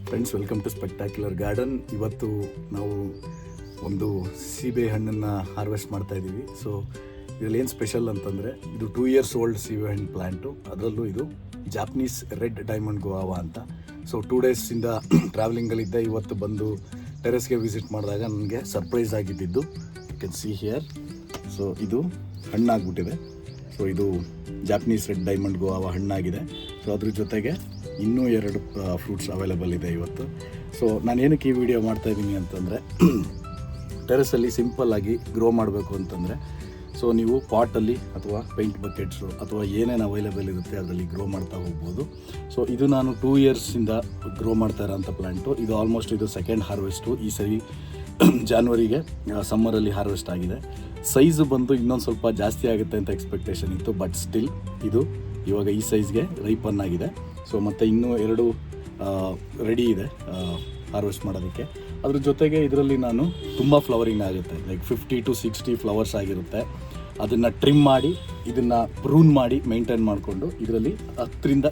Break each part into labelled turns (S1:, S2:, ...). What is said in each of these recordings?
S1: Friends, welcome to spectacular garden. ಇವತ್ತು ನಾವು ಒಂದು ಸೀಬೆ ಹಣ್ಣನ್ನು ಹಾರ್ವೆಸ್ಟ್ ಮಾಡ್ತಾ ಇದ್ದೀವಿ. ಸೊ ಇದರಲ್ಲಿ ಏನು ಸ್ಪೆಷಲ್ ಅಂತಂದರೆ, ಇದು 2 years ಓಲ್ಡ್ ಸೀಬೆ ಹಣ್ಣು ಪ್ಲ್ಯಾಂಟು. ಅದರಲ್ಲೂ ಇದು ಜಾಪನೀಸ್ ರೆಡ್ ಡೈಮಂಡ್ ಗುವಾವಾ ಅಂತ. ಸೊ 2 ಡೇಸಿಂದ ಟ್ರಾವೆಲಿಂಗಲ್ಲಿದ್ದೆ. ಇವತ್ತು ಬಂದು ಟೆರೆಸ್ಗೆ ವಿಸಿಟ್ ಮಾಡಿದಾಗ ನನಗೆ ಸರ್ಪ್ರೈಸ್ ಆಗಿದ್ದು, you can see here. So ಇದು ಹಣ್ಣಾಗ್ಬಿಟ್ಟಿದೆ. ಸೊ ಇದು ಜಾಪನೀಸ್ ರೆಡ್ ಡೈಮಂಡ್ ಗುವಾವಾ ಹಣ್ಣಾಗಿದೆ. ಸೊ ಅದ್ರ ಜೊತೆಗೆ ಇನ್ನೂ 2 ಫ್ರೂಟ್ಸ್ ಅವೈಲೇಬಲ್ ಇದೆ ಇವತ್ತು. ಸೊ ನಾನು ಏನಕ್ಕೆ ಈ ವಿಡಿಯೋ ಮಾಡ್ತಾಯಿದ್ದೀನಿ ಅಂತಂದರೆ, ಟೆರೆಸಲ್ಲಿ ಸಿಂಪಲ್ಲಾಗಿ ಗ್ರೋ ಮಾಡಬೇಕು ಅಂತಂದರೆ, ಸೊ ನೀವು ಪಾಟಲ್ಲಿ ಅಥವಾ ಪೇಂಟ್ ಬಕೆಟ್ಸು ಅಥವಾ ಏನೇನು ಅವೈಲೇಬಲ್ ಇರುತ್ತೆ ಅದರಲ್ಲಿ ಗ್ರೋ ಮಾಡ್ತಾ ಹೋಗ್ಬೋದು. ಸೊ ಇದು ನಾನು 2 yearsಯಿಂದ ಗ್ರೋ ಮಾಡ್ತಾ ಇರೋಂಥ ಪ್ಲ್ಯಾಂಟು. ಇದು ಆಲ್ಮೋಸ್ಟ್ ಇದು ಸೆಕೆಂಡ್ ಹಾರ್ವೆಸ್ಟು. ಈ ಸರಿ ಜಾನ್ವರಿಗೆ ಸಮ್ಮರಲ್ಲಿ ಹಾರ್ವೆಸ್ಟ್ ಆಗಿದೆ. ಸೈಜು ಬಂದು ಇನ್ನೊಂದು ಸ್ವಲ್ಪ ಜಾಸ್ತಿ ಆಗುತ್ತೆ ಅಂತ ಎಕ್ಸ್ಪೆಕ್ಟೇಷನ್ ಇತ್ತು, ಬಟ್ ಸ್ಟಿಲ್ ಇದು ಇವಾಗ ಈ ಸೈಜ್ಗೆ ರೈಪನ್ ಆಗಿದೆ. ಸೊ ಮತ್ತು ಇನ್ನೂ 2 ರೆಡಿ ಇದೆ ಹಾರ್ವೆಸ್ಟ್ ಮಾಡೋದಕ್ಕೆ. ಅದ್ರ ಜೊತೆಗೆ ಇದರಲ್ಲಿ ನಾನು ತುಂಬ ಫ್ಲವರಿಂಗ್ ಆಗುತ್ತೆ, ಲೈಕ್ 50 to 60 ಫ್ಲವರ್ಸ್ ಆಗಿರುತ್ತೆ. ಅದನ್ನು ಟ್ರಿಮ್ ಮಾಡಿ, ಇದನ್ನು ಪ್ರೂನ್ ಮಾಡಿ ಮೇಂಟೈನ್ ಮಾಡಿಕೊಂಡು ಇದರಲ್ಲಿ 8 ರಿಂದ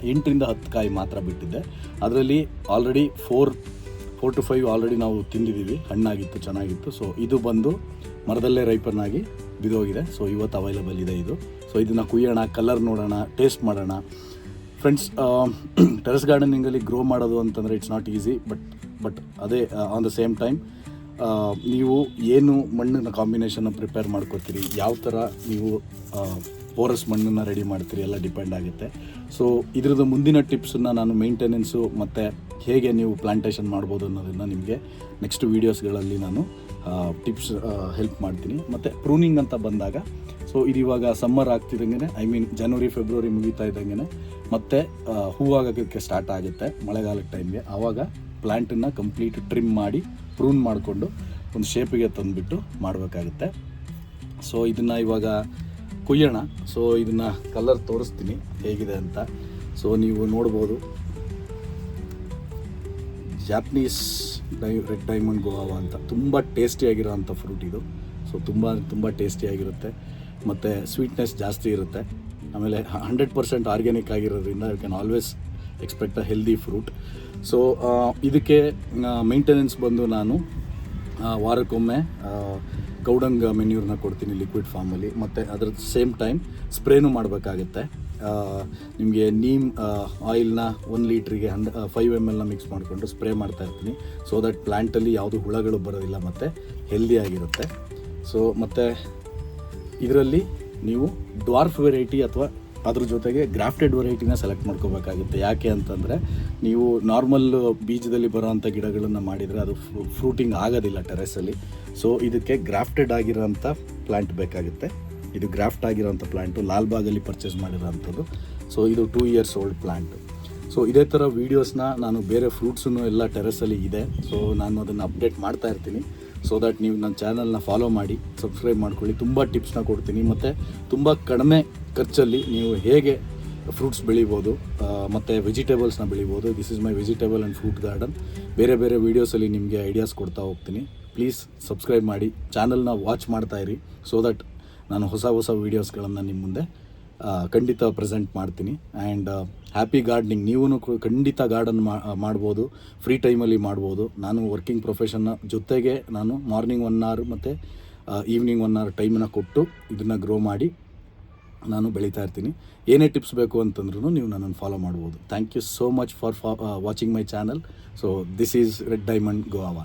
S1: 10 ಕಾಯಿ ಮಾತ್ರ ಬಿಟ್ಟಿದ್ದೆ. ಅದರಲ್ಲಿ ಆಲ್ರೆಡಿ 4 to 5 ಆಲ್ರೆಡಿ ನಾವು ತಿಂದಿದ್ದೀವಿ, ಹಣ್ಣಾಗಿತ್ತು, ಚೆನ್ನಾಗಿತ್ತು. ಸೊ ಇದು ಬಂದು ಮರದಲ್ಲೇ ರೈಪನ್ ಆಗಿ ಬಿದೋಗಿದೆ. ಸೊ ಇವತ್ತು ಅವೈಲೇಬಲ್ ಇದೆ ಇದು. ಸೊ ಇದನ್ನು ಕುಯ್ಯೋಣ, ಕಲರ್ ನೋಡೋಣ, ಟೇಸ್ಟ್ ಮಾಡೋಣ. ಫ್ರೆಂಡ್ಸ್, ಟೆರೆಸ್ ಗಾರ್ಡನಿಂಗಲ್ಲಿ ಗ್ರೋ ಮಾಡೋದು ಅಂತಂದರೆ ಇಟ್ಸ್ ನಾಟ್ ಈಸಿ, ಬಟ್ ಅದೇ ಆನ್ ದ ಸೇಮ್ ಟೈಮ್ ನೀವು ಏನು ಮಣ್ಣಿನ ಕಾಂಬಿನೇಷನ್ನ ಪ್ರಿಪೇರ್ ಮಾಡ್ಕೊತೀರಿ, ಯಾವ ಥರ ನೀವು ಪೋರಸ್ ಮಣ್ಣನ್ನು ರೆಡಿ ಮಾಡ್ತೀರಿ ಎಲ್ಲ ಡಿಪೆಂಡ್ ಆಗುತ್ತೆ. ಸೊ ಇದ್ರದ್ದು ಮುಂದಿನ ಟಿಪ್ಸನ್ನು ನಾನು ಮೇಂಟೆನೆನ್ಸು ಮತ್ತು ಹೇಗೆ ನೀವು ಪ್ಲಾಂಟೇಷನ್ ಮಾಡ್ಬೋದು ಅನ್ನೋದನ್ನು ನಿಮಗೆ ನೆಕ್ಸ್ಟ್ ವೀಡಿಯೋಸ್ಗಳಲ್ಲಿ ನಾನು ಟಿಪ್ಸ್ ಹೆಲ್ಪ್ ಮಾಡ್ತೀನಿ. ಮತ್ತು ಪ್ರೂನಿಂಗ್ ಅಂತ ಬಂದಾಗ, ಸೊ ಇದು ಇವಾಗ ಸಮ್ಮರ್ ಆಗ್ತಿದ್ದಂಗೆ, ಜನವರಿ ಫೆಬ್ರವರಿ ಮುಗಿತಾ ಇದ್ದಂಗೆ ಮತ್ತೆ ಹೂವಾಗೋಕ್ಕೆ ಸ್ಟಾರ್ಟ್ ಆಗುತ್ತೆ ಮಳೆಗಾಲದ ಟೈಮ್ಗೆ. ಆವಾಗ ಪ್ಲ್ಯಾಂಟನ್ನು ಕಂಪ್ಲೀಟ್ ಟ್ರಿಮ್ ಮಾಡಿ ಪ್ರೂನ್ ಮಾಡಿಕೊಂಡು ಒಂದು ಶೇಪಿಗೆ ತಂದುಬಿಟ್ಟು ಮಾಡಬೇಕಾಗುತ್ತೆ. ಸೊ ಇದನ್ನು ಇವಾಗ ಕುಯ್ಯೋಣ. ಸೊ ಇದನ್ನು ಕಲರ್ ತೋರಿಸ್ತೀನಿ ಹೇಗಿದೆ ಅಂತ. ಸೊ ನೀವು ನೋಡ್ಬೋದು, ಜಾಪನೀಸ್ ರೆಡ್ ಡೈಮಂಡ್ ಗುವಾವಾ ಅಂತ ತುಂಬ ಟೇಸ್ಟಿಯಾಗಿರೋ ಅಂಥ ಫ್ರೂಟ್ ಇದು. ಸೊ ತುಂಬ ಟೇಸ್ಟಿಯಾಗಿರುತ್ತೆ ಮತ್ತು ಸ್ವೀಟ್ನೆಸ್ ಜಾಸ್ತಿ ಇರುತ್ತೆ. ಆಮೇಲೆ 100% ಆರ್ಗ್ಯಾನಿಕ್ ಆಗಿರೋದ್ರಿಂದ you can always expect a healthy fruit. So ಇದಕ್ಕೆ ಮೇಂಟೆನೆನ್ಸ್ ಬಂದು ನಾನು ವಾರಕ್ಕೊಮ್ಮೆ ಕೌಡಂಗ್ ಮೆನ್ಯೂರ್ನ ಕೊಡ್ತೀನಿ ಲಿಕ್ವಿಡ್ ಫಾರ್ಮಲ್ಲಿ. ಮತ್ತು ಅದರ ಸೇಮ್ ಟೈಮ್ ಸ್ಪ್ರೇನೂ ಮಾಡಬೇಕಾಗುತ್ತೆ. ನಿಮಗೆ ನೀಮ್ ಆಯಿಲ್ನ 1 ಲೀಟ್ರಿಗೆ 5 ml ಮಿಕ್ಸ್ ಮಾಡಿಕೊಂಡು ಸ್ಪ್ರೇ ಮಾಡ್ತಾ ಇರ್ತೀನಿ. ಸೊ ದಟ್ ಪ್ಲ್ಯಾಂಟಲ್ಲಿ ಯಾವುದು ಹುಳಗಳು ಬರೋದಿಲ್ಲ ಮತ್ತು ಹೆಲ್ದಿಯಾಗಿರುತ್ತೆ. ಸೊ ಮತ್ತು ಇದರಲ್ಲಿ ನೀವು ಡ್ವಾರ್ಫ್ ವೆರೈಟಿ ಅಥವಾ ಅದ್ರ ಜೊತೆಗೆ ಗ್ರಾಫ್ಟೆಡ್ ವೆರೈಟಿನ ಸೆಲೆಕ್ಟ್ ಮಾಡ್ಕೋಬೇಕಾಗುತ್ತೆ. ಯಾಕೆ ಅಂತಂದರೆ, ನೀವು ನಾರ್ಮಲ್ ಬೀಜದಲ್ಲಿ ಬರೋವಂಥ ಗಿಡಗಳನ್ನು ಮಾಡಿದರೆ ಅದು ಫ್ರೂಟಿಂಗ್ ಆಗೋದಿಲ್ಲ ಟೆರೆಸಲ್ಲಿ. ಸೊ ಇದಕ್ಕೆ ಗ್ರಾಫ್ಟೆಡ್ ಆಗಿರೋಂಥ ಪ್ಲ್ಯಾಂಟ್ ಬೇಕಾಗುತ್ತೆ. ಇದು ಗ್ರಾಫ್ಟ್ ಆಗಿರೋಂಥ ಪ್ಲ್ಯಾಂಟು ಲಾಲ್ಬಾಗಲ್ಲಿ ಪರ್ಚೇಸ್ ಮಾಡಿರೋಂಥದ್ದು. ಸೊ ಇದು 2 years ಓಲ್ಡ್ ಪ್ಲ್ಯಾಂಟು. ಸೊ ಇದೇ ಥರ ವೀಡಿಯೋಸ್ನ ನಾನು ಬೇರೆ ಫ್ರೂಟ್ಸನ್ನು ಎಲ್ಲ ಟೆರೆಸಲ್ಲಿ ಇದೆ. ಸೊ ನಾನು ಅದನ್ನು ಅಪ್ಡೇಟ್ ಮಾಡ್ತಾ ಇರ್ತೀನಿ. ಸೊ ದಟ್ ನೀವು ನನ್ನ ಚಾನಲ್ನ ಫಾಲೋ ಮಾಡಿ, ಸಬ್ಸ್ಕ್ರೈಬ್ ಮಾಡ್ಕೊಳ್ಳಿ. ತುಂಬ ಟಿಪ್ಸ್ನ ಕೊಡ್ತೀನಿ ಮತ್ತು ತುಂಬ ಕಡಿಮೆ ಖರ್ಚಲ್ಲಿ ನೀವು ಹೇಗೆ ಫ್ರೂಟ್ಸ್ ಬೆಳಿಬೋದು ಮತ್ತು ವೆಜಿಟೇಬಲ್ಸ್ನ ಬೆಳಿಬೋದು. This is my vegetable and fruit garden. ಬೇರೆ ವೀಡಿಯೋಸಲ್ಲಿ ನಿಮಗೆ ಐಡಿಯಾಸ್ ಕೊಡ್ತಾ ಹೋಗ್ತೀನಿ. ಪ್ಲೀಸ್ ಸಬ್ಸ್ಕ್ರೈಬ್ ಮಾಡಿ, ಚಾನಲ್ನ ವಾಚ್ ಮಾಡ್ತಾಯಿರಿ. ಸೊ ದಟ್ ನಾನು ಹೊಸ ವೀಡಿಯೋಸ್ಗಳನ್ನು ನಿಮ್ಮ ಮುಂದೆ ಖಂಡಿತ ಪ್ರೆಸೆಂಟ್ ಮಾಡ್ತೀನಿ. And happy gardening. ನೀವು ಖಂಡಿತ ಗಾರ್ಡನ್ ಮಾಡ್ಬೋದು, ಫ್ರೀ ಟೈಮಲ್ಲಿ ಮಾಡ್ಬೋದು. ನಾನು ವರ್ಕಿಂಗ್ ಪ್ರೊಫೆಷನ್ನ ಜೊತೆಗೆ ನಾನು ಮಾರ್ನಿಂಗ್ 1 hour ಮತ್ತು ಈವ್ನಿಂಗ್ 1 hour ಟೈಮನ್ನು ಕೊಟ್ಟು ಇದನ್ನು ಗ್ರೋ ಮಾಡಿ ನಾನು ಬೆಳೀತಾ ಇರ್ತೀನಿ. ಏನೇ ಟಿಪ್ಸ್ ಬೇಕು ಅಂತಂದ್ರೂ ನೀವು ನನ್ನನ್ನು ಫಾಲೋ ಮಾಡ್ಬೋದು. Thank you so much for watching my channel. So this is red diamond ಗುವಾವಾ.